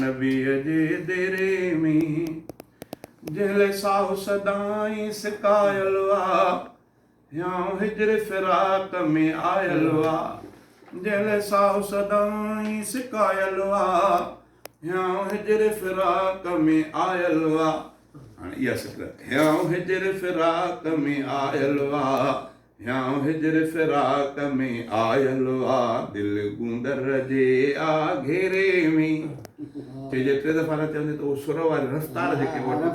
नबीअ जे देरे में जंहिं साहु सदाई सिकायल आ या हिजर फिराक में आयल आ जंहिं साहु सदाई सिकायल आ या हिजर फिराक में आयल आ हाणे इहा सिक या हिजर फिराक में आयल आ या हिजर फिराक में आयल आ दिलि गूंदर जे आ घेरे में चइजे टे दफ़ा न चवंदे त उहो सुर वारी रफ़्तार जेके वटि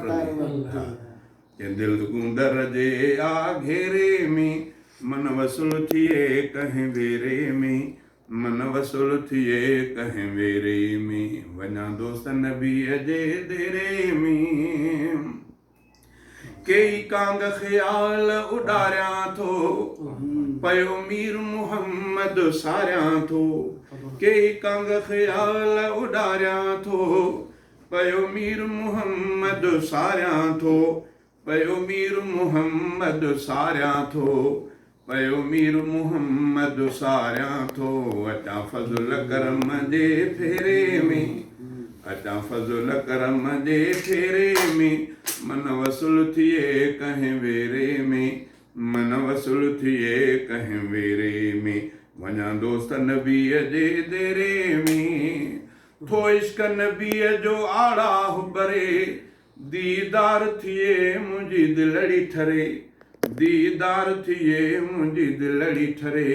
दिलि गूंदर जे आ घेरे में मन वसुल थिए कंहिं वेरे में मन वसुल थिए कंहिं वेरे में वञा दोस्त नबीअ जे देरे में कई कांग ख़्याल उॾारियां थो पयो मीर मुहम्मद सारियां थो कई कांग ख़्याल उॾारियां थो पयो मीर मुहम्मद सारियां थो पयो मीर मुहम्मद सारियां थो पयो मीर मुहम्मद सारियां थो अचां फज़ुल करम जे फेरे में अचां फज़ुल करम जे फेरे में मन वसुल थिए कंहिं वेरे में मन वसुल थिए कंहिं वेरे में वञा दोस्त नबीअ जे देरे में थो इश्क नबीअ जो आड़ा हुबरे दीदार थिए मुंहिंजी दिलड़ी ठरे दीदार थिए मुंहिंजी दिलड़ी ठरे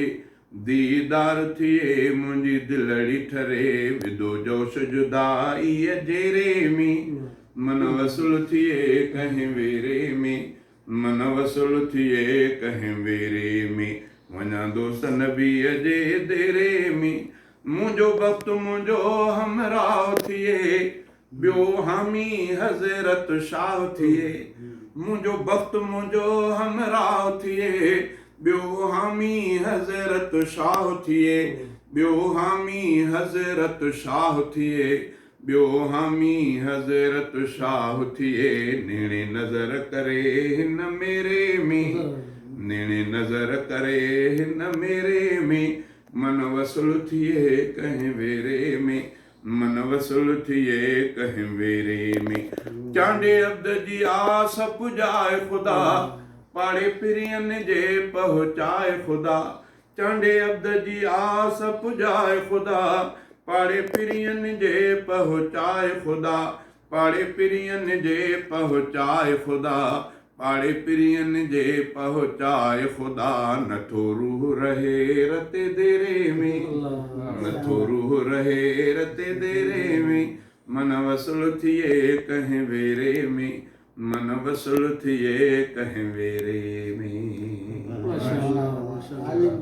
दीदार थिए मुंहिंजी दिलड़ी ठरे विदो जोश जुदाईअ जेरे में मन वसुल थिए कंहिं वेरे में मन वसुल थिए कंहिं वेरे में वञा दोस्त नबीअ जे देरे में मुंहिंजो वक़्तु मुंहिंजो हमराह थिए ॿियो हामी हज़रत शाह थिए मुंहिंजो वक़्तु मुंहिंजो हमराह थिए ॿियो हामी हज़रत शाह थिए ॿियो हामी हज़रत शाह थिए ॿियो हामी हज़रत शाह थिए नेणे नज़र करे हिन मेरे में नेणे नज़र करे हिन मेरे में मन वसुल थिए कंहिं वेरे में मन वसुल थिए कंहिं वेरे में चांडे अब्द जी आस पुॼाए ख़ुदा पाड़े पिरियनि जे पहुचाए ख़ुदा चांडे अब्द जी आस पुॼाए ख़ुदा पाड़े पिरियनि जे पहुचाए ख़ुदा पाड़े पिरियनि जे पहुचाए ख़ुदा पाड़े पिरियनि जे पहुचाए ख़ुदा नथो रूह रहे रते देरे में नथो रूह रहे रते देरे में मन वसुल थिए कंहिं वेरे में मन वसुल थिए कंहिं वेरे में माशाअल्लाह माशाअल्लाह